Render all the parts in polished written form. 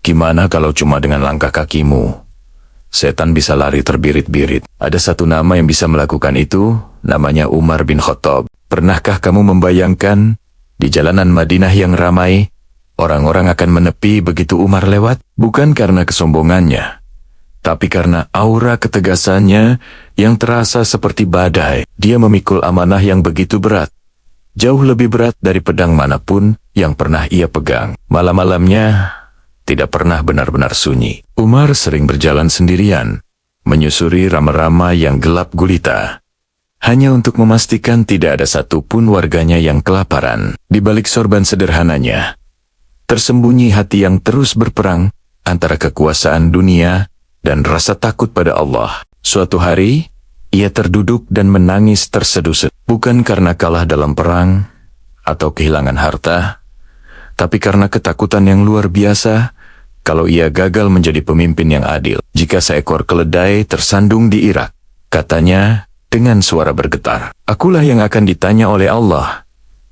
Gimana kalau cuma dengan langkah kakimu? Setan bisa lari terbirit-birit. Ada satu nama yang bisa melakukan itu, namanya Umar bin Khattab. Pernahkah kamu membayangkan, di jalanan Madinah yang ramai, orang-orang akan menepi begitu Umar lewat? Bukan karena kesombongannya, tapi karena aura ketegasannya yang terasa seperti badai. Dia memikul amanah yang begitu berat, jauh lebih berat dari pedang manapun yang pernah ia pegang. Malam-malamnya tidak pernah benar-benar sunyi. Umar sering berjalan sendirian, menyusuri rama-rama yang gelap gulita, hanya untuk memastikan tidak ada satupun warganya yang kelaparan. Di balik sorban sederhananya, tersembunyi hati yang terus berperang antara kekuasaan dunia dan rasa takut pada Allah. Suatu hari, ia terduduk dan menangis terseduh-seduh, bukan karena kalah dalam perang atau kehilangan harta, tapi karena ketakutan yang luar biasa kalau ia gagal menjadi pemimpin yang adil. Jika seekor keledai tersandung di Irak, katanya dengan suara bergetar, "Akulah yang akan ditanya oleh Allah."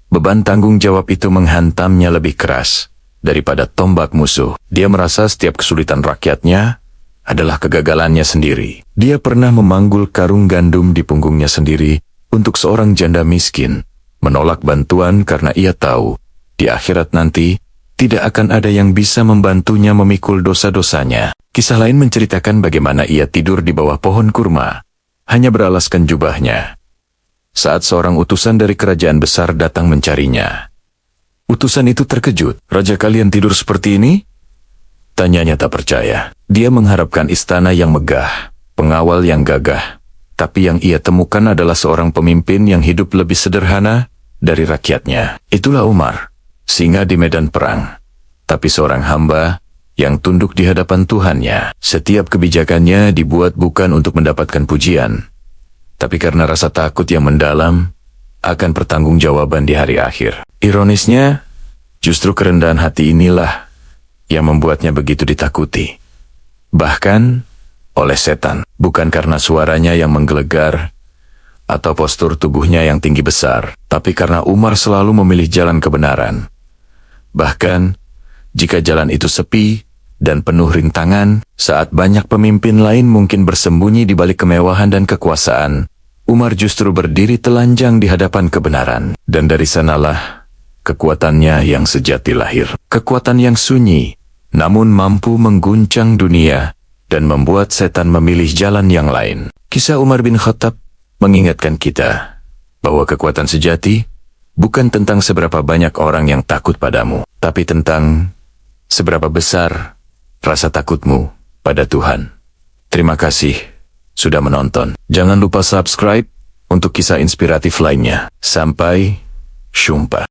Beban tanggung jawab itu menghantamnya lebih keras daripada tombak musuh. Dia merasa setiap kesulitan rakyatnya adalah kegagalannya sendiri. Dia pernah memanggul karung gandum di punggungnya sendiri untuk seorang janda miskin, menolak bantuan karena ia tahu di akhirat nanti tidak akan ada yang bisa membantunya memikul dosa-dosanya. Kisah lain menceritakan bagaimana ia tidur di bawah pohon kurma, hanya beralaskan jubahnya, saat seorang utusan dari kerajaan besar datang mencarinya. Utusan itu terkejut. "Raja kalian tidur seperti ini?" Tanyanya tak percaya. Dia mengharapkan istana yang megah, pengawal yang gagah, tapi yang ia temukan adalah seorang pemimpin yang hidup lebih sederhana dari rakyatnya. Itulah Umar, singa di medan perang, tapi seorang hamba yang tunduk di hadapan Tuhannya. Setiap kebijakannya dibuat bukan untuk mendapatkan pujian, tapi karena rasa takut yang mendalam akan pertanggungjawaban di hari akhir. Ironisnya, justru kerendahan hati inilah yang membuatnya begitu ditakuti, bahkan oleh setan. Bukan karena suaranya yang menggelegar atau postur tubuhnya yang tinggi besar, tapi karena Umar selalu memilih jalan kebenaran. Bahkan jika jalan itu sepi dan penuh rintangan, saat banyak pemimpin lain mungkin bersembunyi di balik kemewahan dan kekuasaan, Umar justru berdiri telanjang di hadapan kebenaran. Dan dari sanalah kekuatannya yang sejati lahir. Kekuatan yang sunyi, namun mampu mengguncang dunia dan membuat setan memilih jalan yang lain. Kisah Umar bin Khattab mengingatkan kita bahwa kekuatan sejati bukan tentang seberapa banyak orang yang takut padamu, tapi tentang seberapa besar rasa takutmu pada Tuhan. Terima kasih sudah menonton. Jangan lupa subscribe untuk kisah inspiratif lainnya. Sampai jumpa.